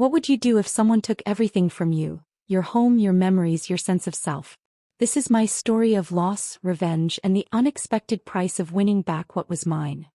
What would you do if someone took everything from you? Your home, your memories, your sense of self. This is my story of loss, revenge, and the unexpected price of winning back what was mine.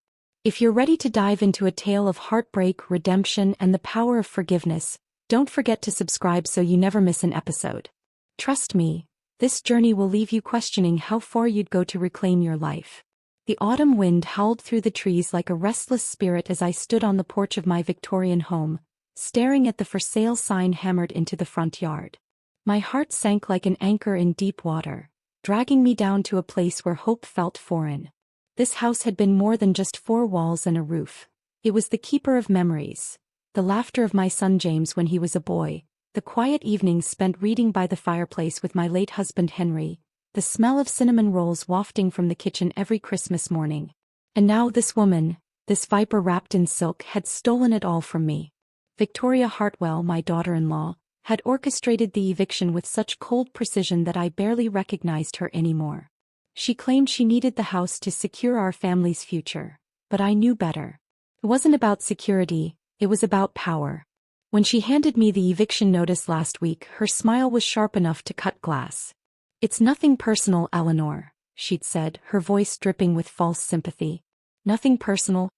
If you're ready to dive into a tale of heartbreak, redemption, and the power of forgiveness, don't forget to subscribe so you never miss an episode. Trust me, this journey will leave you questioning how far you'd go to reclaim your life. The autumn wind howled through the trees like a restless spirit as I stood on the porch of my Victorian home, staring at the for sale sign hammered into the front yard. My heart sank like an anchor in deep water, dragging me down to a place where hope felt foreign. This house had been more than just four walls and a roof. It was the keeper of memories, the laughter of my son James when he was a boy, the quiet evenings spent reading by the fireplace with my late husband Henry, the smell of cinnamon rolls wafting from the kitchen every Christmas morning. And now this woman, this viper wrapped in silk, had stolen it all from me. Victoria Hartwell, my daughter-in-law, had orchestrated the eviction with such cold precision that I barely recognized her anymore. She claimed she needed the house to secure our family's future, but I knew better. It wasn't about security, it was about power. When she handed me the eviction notice last week, her smile was sharp enough to cut glass. "It's nothing personal, Eleanor," she'd said, her voice dripping with false sympathy. "Nothing personal?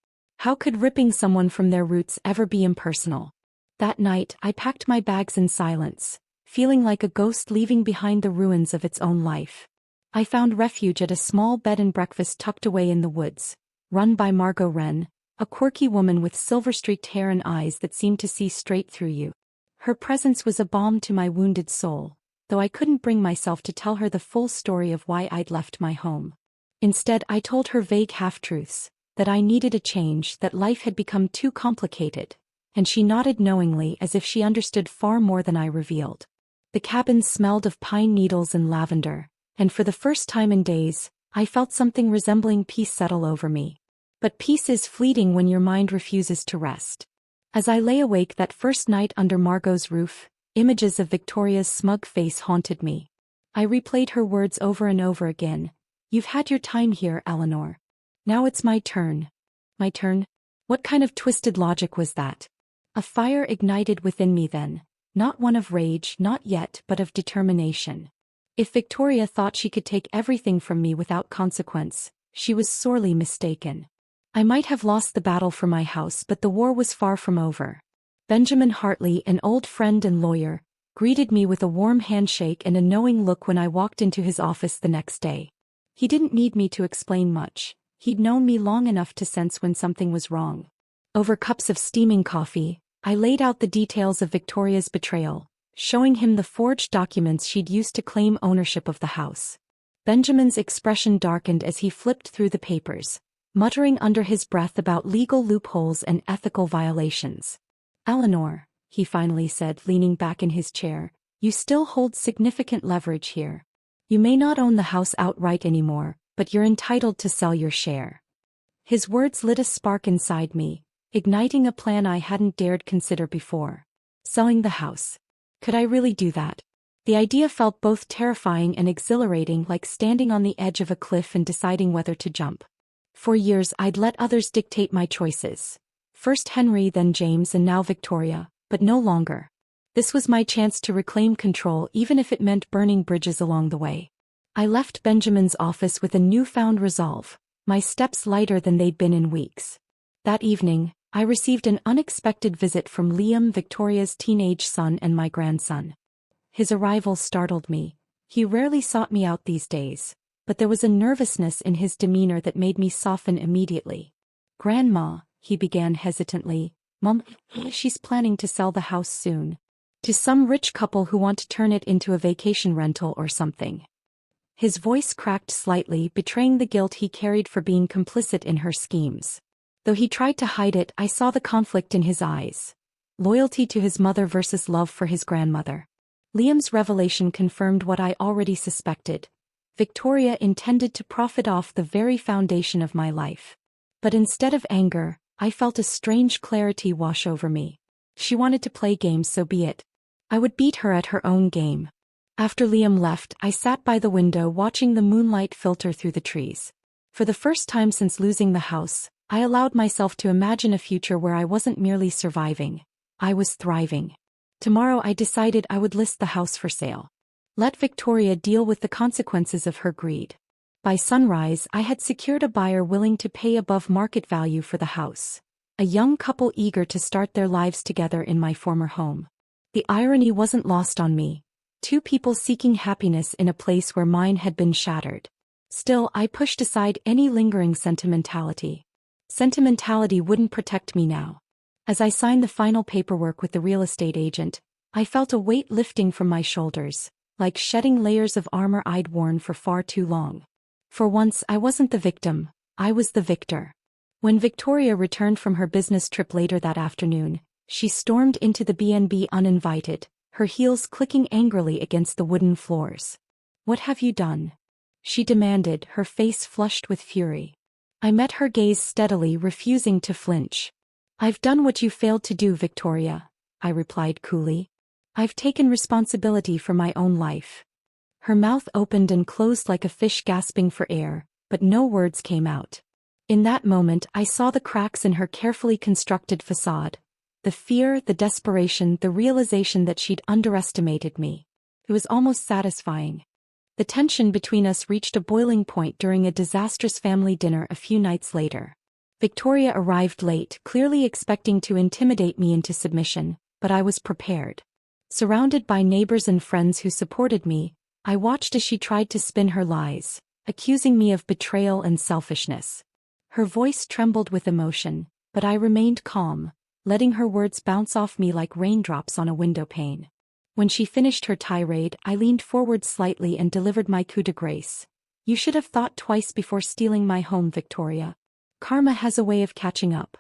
How could ripping someone from their roots ever be impersonal?" That night, I packed my bags in silence, feeling like a ghost leaving behind the ruins of its own life. I found refuge at a small bed and breakfast tucked away in the woods, run by Margot Wren, a quirky woman with silver-streaked hair and eyes that seemed to see straight through you. Her presence was a balm to my wounded soul, though I couldn't bring myself to tell her the full story of why I'd left my home. Instead, I told her vague half-truths, that I needed a change, that life had become too complicated, and she nodded knowingly as if she understood far more than I revealed. The cabin smelled of pine needles and lavender, and for the first time in days, I felt something resembling peace settle over me. But peace is fleeting when your mind refuses to rest. As I lay awake that first night under Margot's roof, images of Victoria's smug face haunted me. I replayed her words over and over again. "You've had your time here, Eleanor. Now it's my turn." My turn? What kind of twisted logic was that? A fire ignited within me then, not one of rage, not yet, but of determination. If Victoria thought she could take everything from me without consequence, she was sorely mistaken. I might have lost the battle for my house, but the war was far from over. Benjamin Hartley, an old friend and lawyer, greeted me with a warm handshake and a knowing look when I walked into his office the next day. He didn't need me to explain much. He'd known me long enough to sense when something was wrong. Over cups of steaming coffee, I laid out the details of Victoria's betrayal, showing him the forged documents she'd used to claim ownership of the house. Benjamin's expression darkened as he flipped through the papers, muttering under his breath about legal loopholes and ethical violations. "Eleanor," he finally said, leaning back in his chair, "you still hold significant leverage here. You may not own the house outright anymore, but you're entitled to sell your share." His words lit a spark inside me, igniting a plan I hadn't dared consider before. Selling the house. Could I really do that? The idea felt both terrifying and exhilarating, like standing on the edge of a cliff and deciding whether to jump. For years I'd let others dictate my choices. First Henry, then James, and now Victoria, but no longer. This was my chance to reclaim control, even if it meant burning bridges along the way. I left Benjamin's office with a newfound resolve, my steps lighter than they'd been in weeks. That evening, I received an unexpected visit from Liam, Victoria's teenage son, and my grandson. His arrival startled me. He rarely sought me out these days, but there was a nervousness in his demeanor that made me soften immediately. "Grandma," he began hesitantly, "Mom, she's planning to sell the house soon. To some rich couple who want to turn it into a vacation rental or something." His voice cracked slightly, betraying the guilt he carried for being complicit in her schemes. Though he tried to hide it, I saw the conflict in his eyes. Loyalty to his mother versus love for his grandmother. Liam's revelation confirmed what I already suspected. Victoria intended to profit off the very foundation of my life. But instead of anger, I felt a strange clarity wash over me. She wanted to play games, so be it. I would beat her at her own game. After Liam left, I sat by the window watching the moonlight filter through the trees. For the first time since losing the house, I allowed myself to imagine a future where I wasn't merely surviving, I was thriving. Tomorrow I decided I would list the house for sale. Let Victoria deal with the consequences of her greed. By sunrise, I had secured a buyer willing to pay above market value for the house. A young couple eager to start their lives together in my former home. The irony wasn't lost on me. Two people seeking happiness in a place where mine had been shattered. Still, I pushed aside any lingering sentimentality. Sentimentality wouldn't protect me now. As I signed the final paperwork with the real estate agent, I felt a weight lifting from my shoulders, like shedding layers of armor I'd worn for far too long. For once, I wasn't the victim, I was the victor. When Victoria returned from her business trip later that afternoon, she stormed into the B&B uninvited, her heels clicking angrily against the wooden floors. "What have you done?" she demanded, her face flushed with fury. I met her gaze steadily, refusing to flinch. "I've done what you failed to do, Victoria," I replied coolly. "I've taken responsibility for my own life." Her mouth opened and closed like a fish gasping for air, but no words came out. In that moment, I saw the cracks in her carefully constructed facade. The fear, the desperation, the realization that she'd underestimated me. It was almost satisfying. The tension between us reached a boiling point during a disastrous family dinner a few nights later. Victoria arrived late, clearly expecting to intimidate me into submission, but I was prepared. Surrounded by neighbors and friends who supported me, I watched as she tried to spin her lies, accusing me of betrayal and selfishness. Her voice trembled with emotion, but I remained calm, letting her words bounce off me like raindrops on a window pane. When she finished her tirade, I leaned forward slightly and delivered my coup de grace. "You should have thought twice before stealing my home, Victoria. Karma has a way of catching up."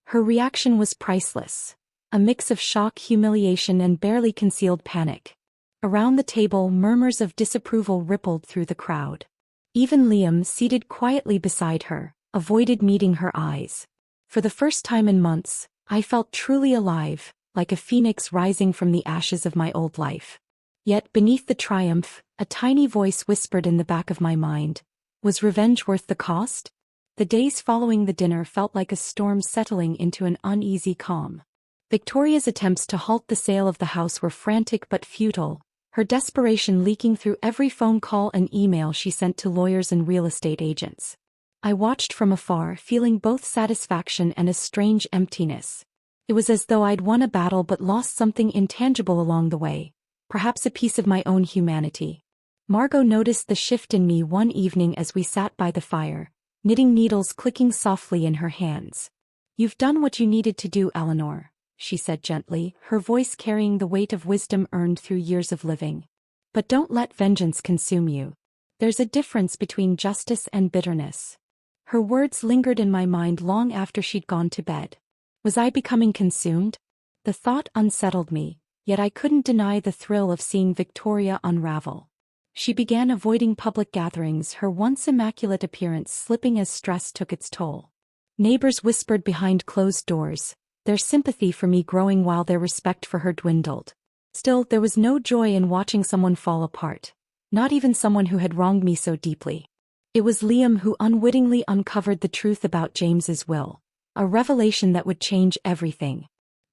Her reaction was priceless. A mix of shock, humiliation, and barely concealed panic. Around the table, murmurs of disapproval rippled through the crowd. Even Liam, seated quietly beside her, avoided meeting her eyes. For the first time in months, I felt truly alive, like a phoenix rising from the ashes of my old life. Yet beneath the triumph, a tiny voice whispered in the back of my mind, "Was revenge worth the cost?" The days following the dinner felt like a storm settling into an uneasy calm. Victoria's attempts to halt the sale of the house were frantic but futile, her desperation leaking through every phone call and email she sent to lawyers and real estate agents. I watched from afar, feeling both satisfaction and a strange emptiness. It was as though I'd won a battle but lost something intangible along the way, perhaps a piece of my own humanity. Margot noticed the shift in me one evening as we sat by the fire, knitting needles clicking softly in her hands. "You've done what you needed to do, Eleanor," she said gently, her voice carrying the weight of wisdom earned through years of living. "But don't let vengeance consume you. There's a difference between justice and bitterness." Her words lingered in my mind long after she'd gone to bed. Was I becoming consumed? The thought unsettled me, yet I couldn't deny the thrill of seeing Victoria unravel. She began avoiding public gatherings, her once immaculate appearance slipping as stress took its toll. Neighbors whispered behind closed doors, their sympathy for me growing while their respect for her dwindled. Still, there was no joy in watching someone fall apart, not even someone who had wronged me so deeply. It was Liam who unwittingly uncovered the truth about James's will, a revelation that would change everything.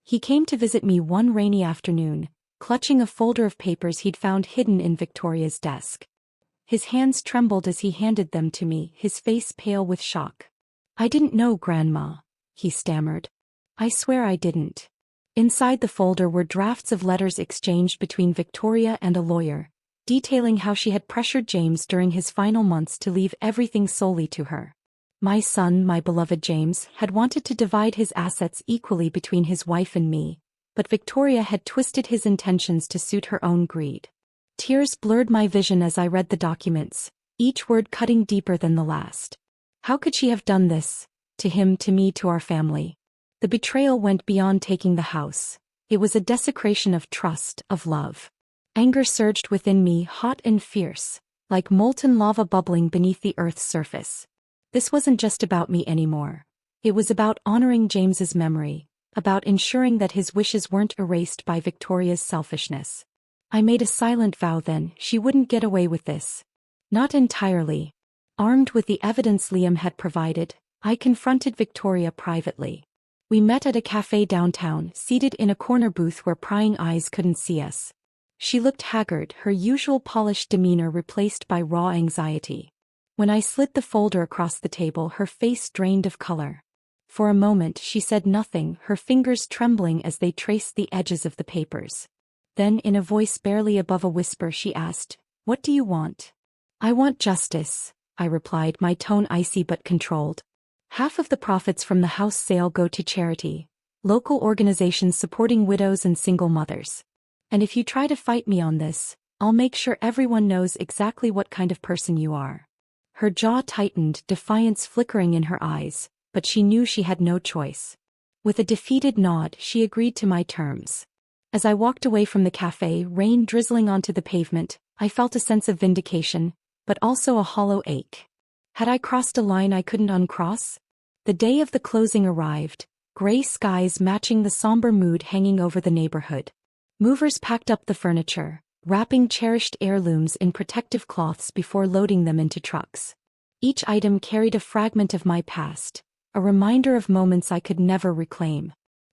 He came to visit me one rainy afternoon, clutching a folder of papers he'd found hidden in Victoria's desk. His hands trembled as he handed them to me, his face pale with shock. "I didn't know, Grandma," he stammered. "I swear I didn't." Inside the folder were drafts of letters exchanged between Victoria and a lawyer, detailing how she had pressured James during his final months to leave everything solely to her. My son, my beloved James, had wanted to divide his assets equally between his wife and me, but Victoria had twisted his intentions to suit her own greed. Tears blurred my vision as I read the documents, each word cutting deeper than the last. How could she have done this? To him, to me, to our family. The betrayal went beyond taking the house. It was a desecration of trust, of love. Anger surged within me, hot and fierce, like molten lava bubbling beneath the earth's surface. This wasn't just about me anymore. It was about honoring James's memory, about ensuring that his wishes weren't erased by Victoria's selfishness. I made a silent vow then, she wouldn't get away with this. Not entirely. Armed with the evidence Liam had provided, I confronted Victoria privately. We met at a cafe downtown, seated in a corner booth where prying eyes couldn't see us. She looked haggard, her usual polished demeanor replaced by raw anxiety. When I slid the folder across the table, her face drained of color. For a moment she said nothing, her fingers trembling as they traced the edges of the papers. Then, in a voice barely above a whisper, she asked, "What do you want?" "I want justice," I replied, my tone icy but controlled. "Half of the profits from the house sale go to charity, local organizations supporting widows and single mothers. And if you try to fight me on this, I'll make sure everyone knows exactly what kind of person you are." Her jaw tightened, defiance flickering in her eyes, but she knew she had no choice. With a defeated nod, she agreed to my terms. As I walked away from the cafe, rain drizzling onto the pavement, I felt a sense of vindication, but also a hollow ache. Had I crossed a line I couldn't uncross? The day of the closing arrived, gray skies matching the somber mood hanging over the neighborhood. Movers packed up the furniture, wrapping cherished heirlooms in protective cloths before loading them into trucks. Each item carried a fragment of my past, a reminder of moments I could never reclaim.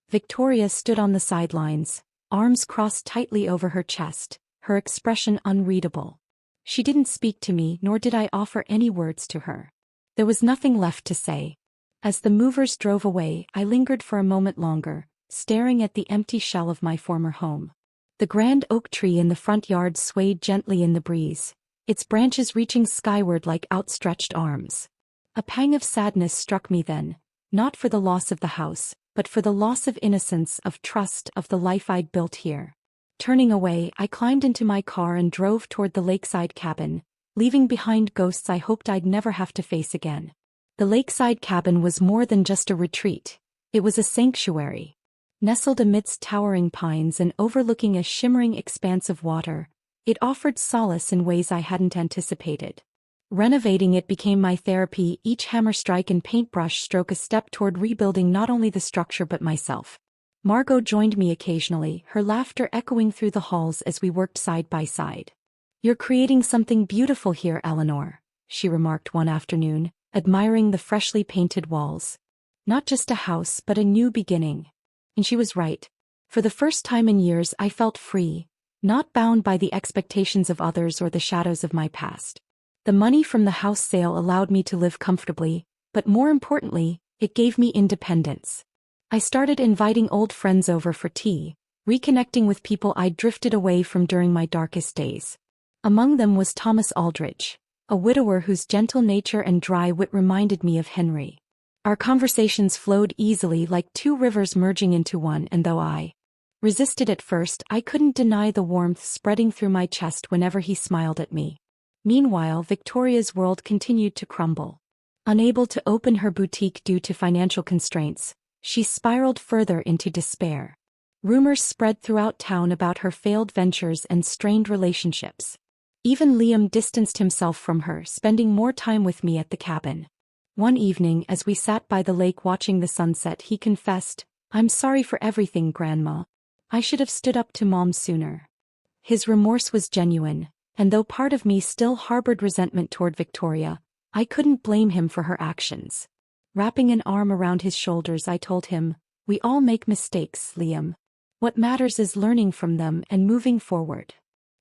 Victoria stood on the sidelines, arms crossed tightly over her chest, her expression unreadable. She didn't speak to me, nor did I offer any words to her. There was nothing left to say. As the movers drove away, I lingered for a moment longer, staring at the empty shell of my former home. The grand oak tree in the front yard swayed gently in the breeze, its branches reaching skyward like outstretched arms. A pang of sadness struck me then, not for the loss of the house, but for the loss of innocence, of trust, of the life I'd built here. Turning away, I climbed into my car and drove toward the lakeside cabin, leaving behind ghosts I hoped I'd never have to face again. The lakeside cabin was more than just a retreat. It was a sanctuary. Nestled amidst towering pines and overlooking a shimmering expanse of water, it offered solace in ways I hadn't anticipated. Renovating it became my therapy, each hammer strike and paintbrush stroke a step toward rebuilding not only the structure but myself. Margot joined me occasionally, her laughter echoing through the halls as we worked side by side. "You're creating something beautiful here, Eleanor," she remarked one afternoon, admiring the freshly painted walls. "Not just a house, but a new beginning." And she was right. For the first time in years I felt free, not bound by the expectations of others or the shadows of my past. The money from the house sale allowed me to live comfortably, but more importantly, it gave me independence. I started inviting old friends over for tea, reconnecting with people I'd drifted away from during my darkest days. Among them was Thomas Aldridge, a widower whose gentle nature and dry wit reminded me of Henry. Our conversations flowed easily like two rivers merging into one, and though I resisted at first, I couldn't deny the warmth spreading through my chest whenever he smiled at me. Meanwhile, Victoria's world continued to crumble. Unable to open her boutique due to financial constraints, she spiraled further into despair. Rumors spread throughout town about her failed ventures and strained relationships. Even Liam distanced himself from her, spending more time with me at the cabin. One evening, as we sat by the lake watching the sunset, he confessed, "I'm sorry for everything, Grandma. I should have stood up to Mom sooner." His remorse was genuine, and though part of me still harbored resentment toward Victoria, I couldn't blame him for her actions. Wrapping an arm around his shoulders, I told him, "We all make mistakes, Liam. What matters is learning from them and moving forward."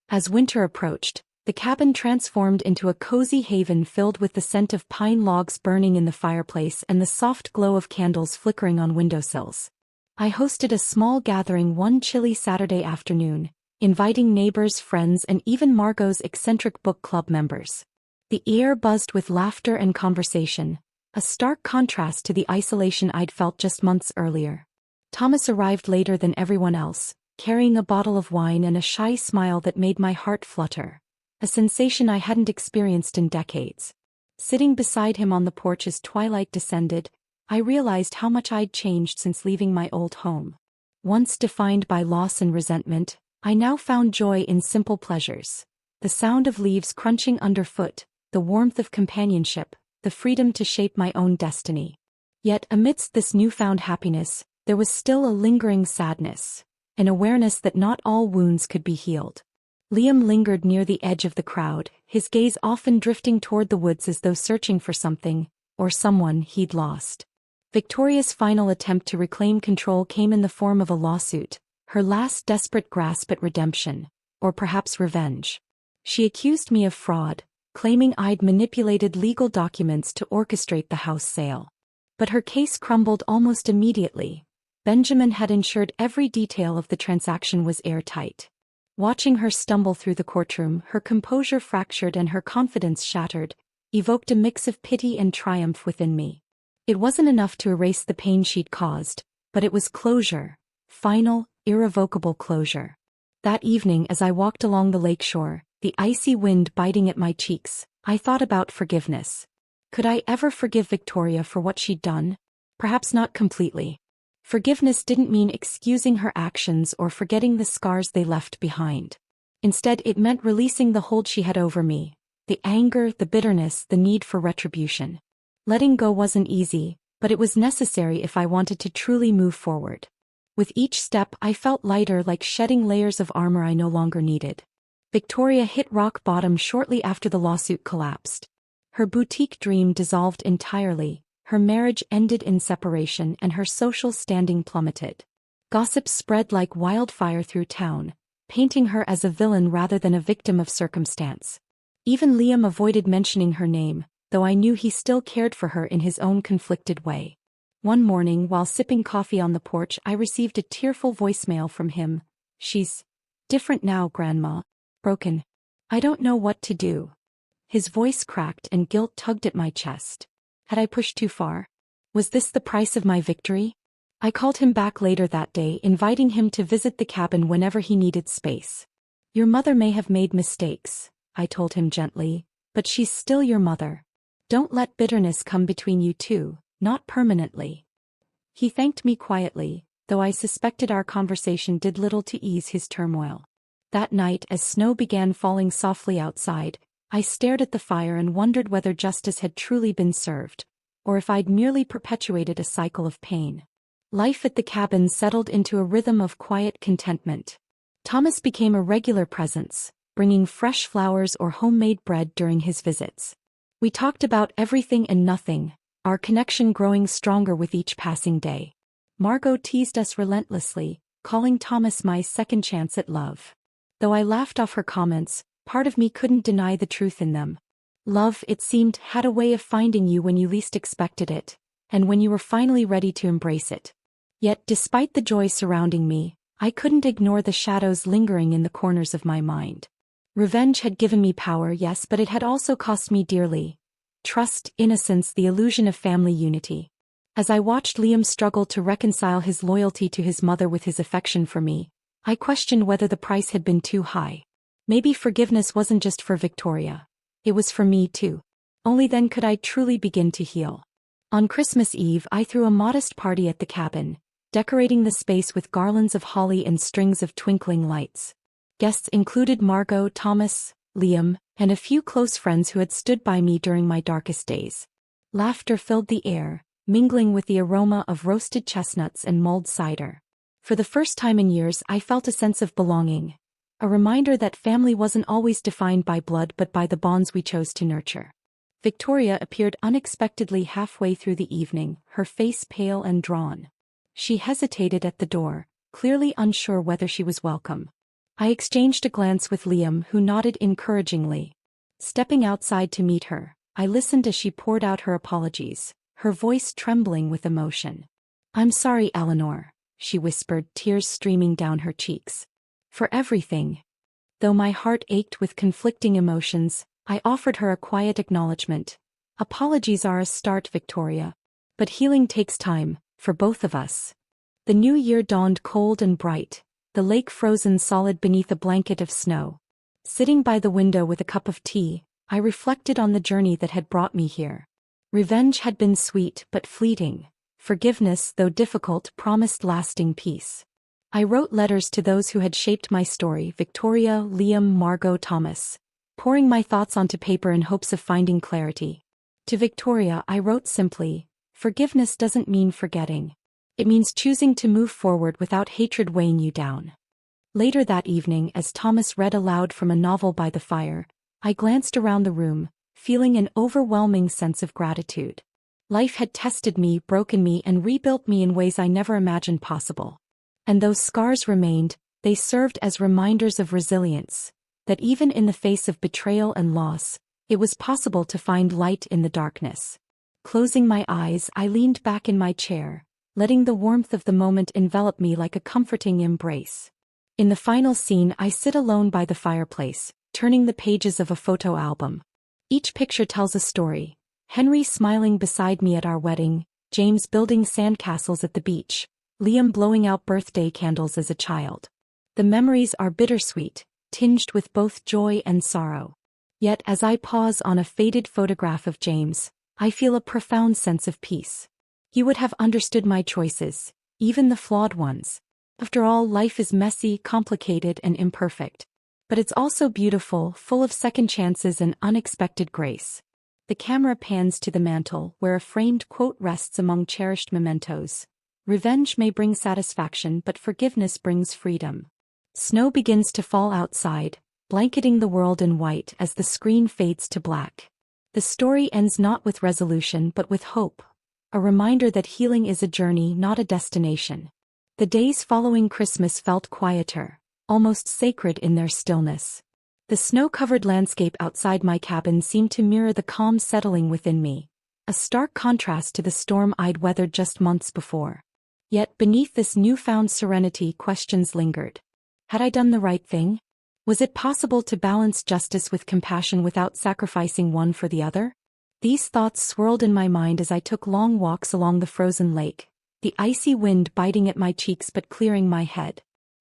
As winter approached, the cabin transformed into a cozy haven filled with the scent of pine logs burning in the fireplace and the soft glow of candles flickering on windowsills. I hosted a small gathering one chilly Saturday afternoon, inviting neighbors, friends, and even Margot's eccentric book club members. The air buzzed with laughter and conversation, a stark contrast to the isolation I'd felt just months earlier. Thomas arrived later than everyone else, carrying a bottle of wine and a shy smile that made my heart flutter, a sensation I hadn't experienced in decades. Sitting beside him on the porch as twilight descended, I realized how much I'd changed since leaving my old home. Once defined by loss and resentment, I now found joy in simple pleasures. The sound of leaves crunching underfoot, the warmth of companionship, the freedom to shape my own destiny. Yet amidst this newfound happiness, there was still a lingering sadness, an awareness that not all wounds could be healed. Liam lingered near the edge of the crowd, his gaze often drifting toward the woods as though searching for something, or someone, he'd lost. Victoria's final attempt to reclaim control came in the form of a lawsuit, her last desperate grasp at redemption, or perhaps revenge. She accused me of fraud, claiming I'd manipulated legal documents to orchestrate the house sale. But her case crumbled almost immediately. Benjamin had ensured every detail of the transaction was airtight. Watching her stumble through the courtroom, her composure fractured and her confidence shattered, evoked a mix of pity and triumph within me. It wasn't enough to erase the pain she'd caused, but it was closure. Final, irrevocable closure. That evening as I walked along the lakeshore, the icy wind biting at my cheeks, I thought about forgiveness. Could I ever forgive Victoria for what she'd done? Perhaps not completely. Forgiveness didn't mean excusing her actions or forgetting the scars they left behind. Instead, it meant releasing the hold she had over me, the anger, the bitterness, the need for retribution. Letting go wasn't easy, but it was necessary if I wanted to truly move forward. With each step, I felt lighter, like shedding layers of armor I no longer needed. Victoria hit rock bottom shortly after the lawsuit collapsed. Her boutique dream dissolved entirely, her marriage ended in separation, and her social standing plummeted. Gossip spread like wildfire through town, painting her as a villain rather than a victim of circumstance. Even Liam avoided mentioning her name, though I knew he still cared for her in his own conflicted way. One morning, while sipping coffee on the porch, I received a tearful voicemail from him. "She's different now, Grandma. Broken. I don't know what to do." His voice cracked and guilt tugged at my chest. Had I pushed too far? Was this the price of my victory? I called him back later that day, inviting him to visit the cabin whenever he needed space. "Your mother may have made mistakes," I told him gently, "but she's still your mother. Don't let bitterness come between you two, not permanently." He thanked me quietly, though I suspected our conversation did little to ease his turmoil. That night, as snow began falling softly outside, I stared at the fire and wondered whether justice had truly been served, or if I'd merely perpetuated a cycle of pain. Life at the cabin settled into a rhythm of quiet contentment. Thomas became a regular presence, bringing fresh flowers or homemade bread during his visits. We talked about everything and nothing, our connection growing stronger with each passing day. Margot teased us relentlessly, calling Thomas my second chance at love. Though I laughed off her comments, part of me couldn't deny the truth in them. Love, it seemed, had a way of finding you when you least expected it, and when you were finally ready to embrace it. Yet, despite the joy surrounding me, I couldn't ignore the shadows lingering in the corners of my mind. Revenge had given me power, yes, but it had also cost me dearly. Trust, innocence, the illusion of family unity. As I watched Liam struggle to reconcile his loyalty to his mother with his affection for me, I questioned whether the price had been too high. Maybe forgiveness wasn't just for Victoria. It was for me too. Only then could I truly begin to heal. On Christmas Eve, I threw a modest party at the cabin, decorating the space with garlands of holly and strings of twinkling lights. Guests included Margot, Thomas, Liam, and a few close friends who had stood by me during my darkest days. Laughter filled the air, mingling with the aroma of roasted chestnuts and mulled cider. For the first time in years, I felt a sense of belonging. A reminder that family wasn't always defined by blood but by the bonds we chose to nurture. Victoria appeared unexpectedly halfway through the evening, her face pale and drawn. She hesitated at the door, clearly unsure whether she was welcome. I exchanged a glance with Liam, who nodded encouragingly. Stepping outside to meet her, I listened as she poured out her apologies, her voice trembling with emotion. "I'm sorry, Eleanor," she whispered, tears streaming down her cheeks. "For everything." Though my heart ached with conflicting emotions, I offered her a quiet acknowledgement. "Apologies are a start, Victoria. But healing takes time, for both of us." The new year dawned cold and bright, the lake frozen solid beneath a blanket of snow. Sitting by the window with a cup of tea, I reflected on the journey that had brought me here. Revenge had been sweet but fleeting. Forgiveness, though difficult, promised lasting peace. I wrote letters to those who had shaped my story: Victoria, Liam, Margot, Thomas, pouring my thoughts onto paper in hopes of finding clarity. To Victoria, I wrote simply, "Forgiveness doesn't mean forgetting. It means choosing to move forward without hatred weighing you down." Later that evening, as Thomas read aloud from a novel by the fire, I glanced around the room, feeling an overwhelming sense of gratitude. Life had tested me, broken me, and rebuilt me in ways I never imagined possible. And those scars remained, they served as reminders of resilience, that even in the face of betrayal and loss, it was possible to find light in the darkness. Closing my eyes, I leaned back in my chair, letting the warmth of the moment envelop me like a comforting embrace. In the final scene, I sit alone by the fireplace, turning the pages of a photo album. Each picture tells a story. Henry smiling beside me at our wedding, James building sandcastles at the beach, Liam blowing out birthday candles as a child. The memories are bittersweet, tinged with both joy and sorrow. Yet as I pause on a faded photograph of James, I feel a profound sense of peace. He would have understood my choices, even the flawed ones. After all, life is messy, complicated, and imperfect. But it's also beautiful, full of second chances and unexpected grace. The camera pans to the mantel, where a framed quote rests among cherished mementos. Revenge may bring satisfaction, but forgiveness brings freedom. Snow begins to fall outside, blanketing the world in white as the screen fades to black. The story ends not with resolution but with hope, a reminder that healing is a journey, not a destination. The days following Christmas felt quieter, almost sacred in their stillness. The snow-covered landscape outside my cabin seemed to mirror the calm settling within me, a stark contrast to the storm I'd weathered just months before. Yet beneath this newfound serenity, questions lingered. Had I done the right thing? Was it possible to balance justice with compassion without sacrificing one for the other? These thoughts swirled in my mind as I took long walks along the frozen lake, the icy wind biting at my cheeks but clearing my head.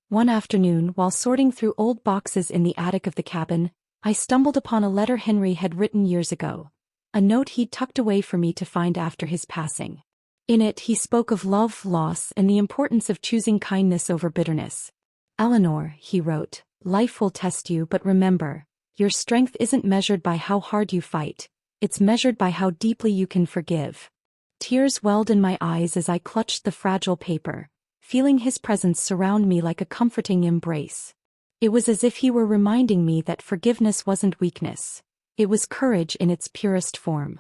One afternoon, while sorting through old boxes in the attic of the cabin, I stumbled upon a letter Henry had written years ago, a note he'd tucked away for me to find after his passing. In it, he spoke of love, loss, and the importance of choosing kindness over bitterness. "Eleanor," he wrote, "life will test you, but remember, your strength isn't measured by how hard you fight, it's measured by how deeply you can forgive." Tears welled in my eyes as I clutched the fragile paper, feeling his presence surround me like a comforting embrace. It was as if he were reminding me that forgiveness wasn't weakness. It was courage in its purest form.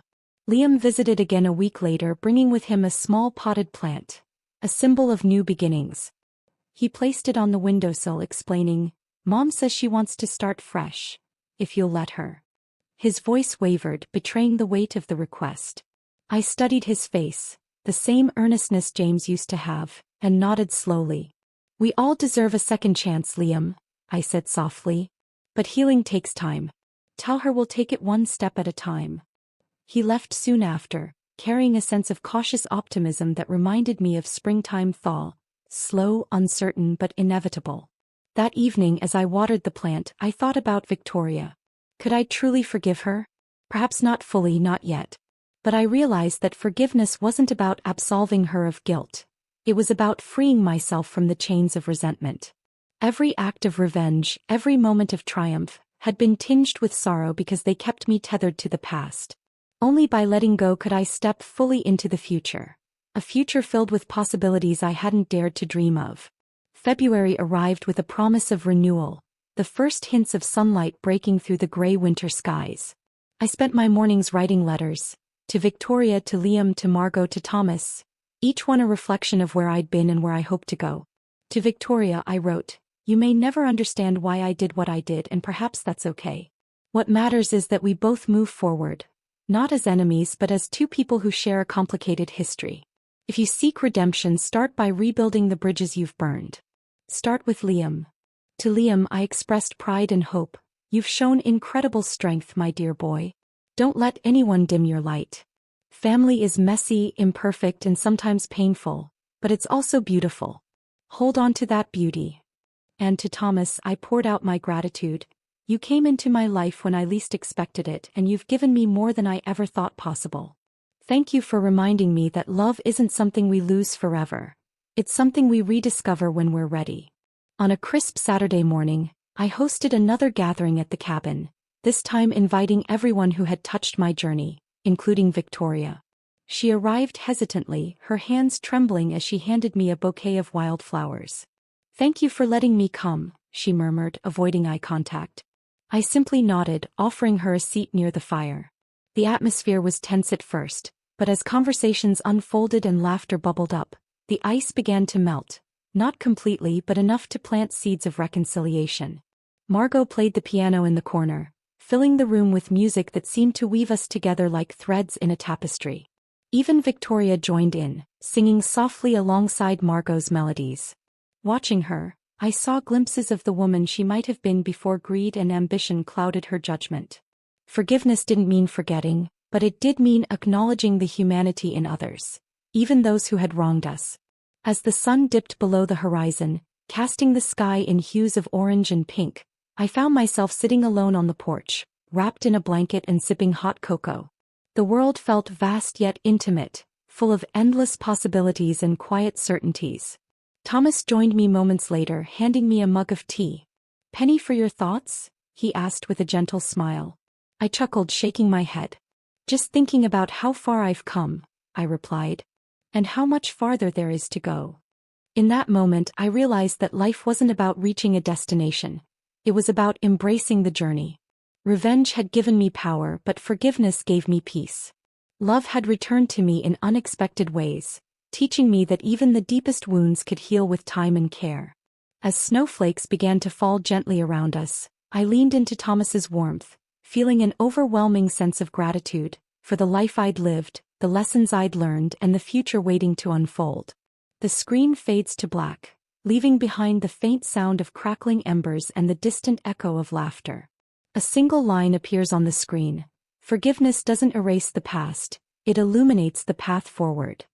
Liam visited again a week later, bringing with him a small potted plant, a symbol of new beginnings. He placed it on the windowsill, explaining, "Mom says she wants to start fresh, if you'll let her." His voice wavered, betraying the weight of the request. I studied his face, the same earnestness James used to have, and nodded slowly. "We all deserve a second chance, Liam," I said softly. "But healing takes time. Tell her we'll take it one step at a time." He left soon after, carrying a sense of cautious optimism that reminded me of springtime thaw, slow, uncertain, but inevitable. That evening as I watered the plant, I thought about Victoria. Could I truly forgive her? Perhaps not fully, not yet. But I realized that forgiveness wasn't about absolving her of guilt. It was about freeing myself from the chains of resentment. Every act of revenge, every moment of triumph, had been tinged with sorrow because they kept me tethered to the past. Only by letting go could I step fully into the future. A future filled with possibilities I hadn't dared to dream of. February arrived with a promise of renewal, the first hints of sunlight breaking through the gray winter skies. I spent my mornings writing letters, to Victoria, to Liam, to Margot, to Thomas, each one a reflection of where I'd been and where I hoped to go. To Victoria I wrote, "You may never understand why I did what I did, and perhaps that's okay. What matters is that we both move forward, not as enemies but as two people who share a complicated history. If you seek redemption, start by rebuilding the bridges you've burned. Start with Liam." To Liam I expressed pride and hope. "You've shown incredible strength, my dear boy. Don't let anyone dim your light. Family is messy, imperfect, and sometimes painful, but it's also beautiful. Hold on to that beauty." And to Thomas I poured out my gratitude. "You came into my life when I least expected it, and you've given me more than I ever thought possible. Thank you for reminding me that love isn't something we lose forever. It's something we rediscover when we're ready." On a crisp Saturday morning, I hosted another gathering at the cabin, this time inviting everyone who had touched my journey, including Victoria. She arrived hesitantly, her hands trembling as she handed me a bouquet of wildflowers. "Thank you for letting me come," she murmured, avoiding eye contact. I simply nodded, offering her a seat near the fire. The atmosphere was tense at first, But as conversations unfolded and laughter bubbled up, the ice began to melt, not completely but enough to plant seeds of reconciliation. Margot played the piano in the corner, filling the room with music that seemed to weave us together like threads in a tapestry. Even Victoria joined in, singing softly alongside Margot's melodies. Watching her, I saw glimpses of the woman she might have been before greed and ambition clouded her judgment. Forgiveness didn't mean forgetting, but it did mean acknowledging the humanity in others, even those who had wronged us. As the sun dipped below the horizon, casting the sky in hues of orange and pink, I found myself sitting alone on the porch, wrapped in a blanket and sipping hot cocoa. The world felt vast yet intimate, full of endless possibilities and quiet certainties. Thomas joined me moments later, handing me a mug of tea. "Penny for your thoughts?" he asked with a gentle smile. I chuckled, shaking my head. "Just thinking about how far I've come," I replied. "And how much farther there is to go." In that moment I realized that life wasn't about reaching a destination. It was about embracing the journey. Revenge had given me power, but forgiveness gave me peace. Love had returned to me in unexpected ways, teaching me that even the deepest wounds could heal with time and care. As snowflakes began to fall gently around us, I leaned into Thomas's warmth, feeling an overwhelming sense of gratitude for the life I'd lived, the lessons I'd learned, and the future waiting to unfold. The screen fades to black, leaving behind the faint sound of crackling embers and the distant echo of laughter. A single line appears on the screen: "Forgiveness doesn't erase the past, it illuminates the path forward."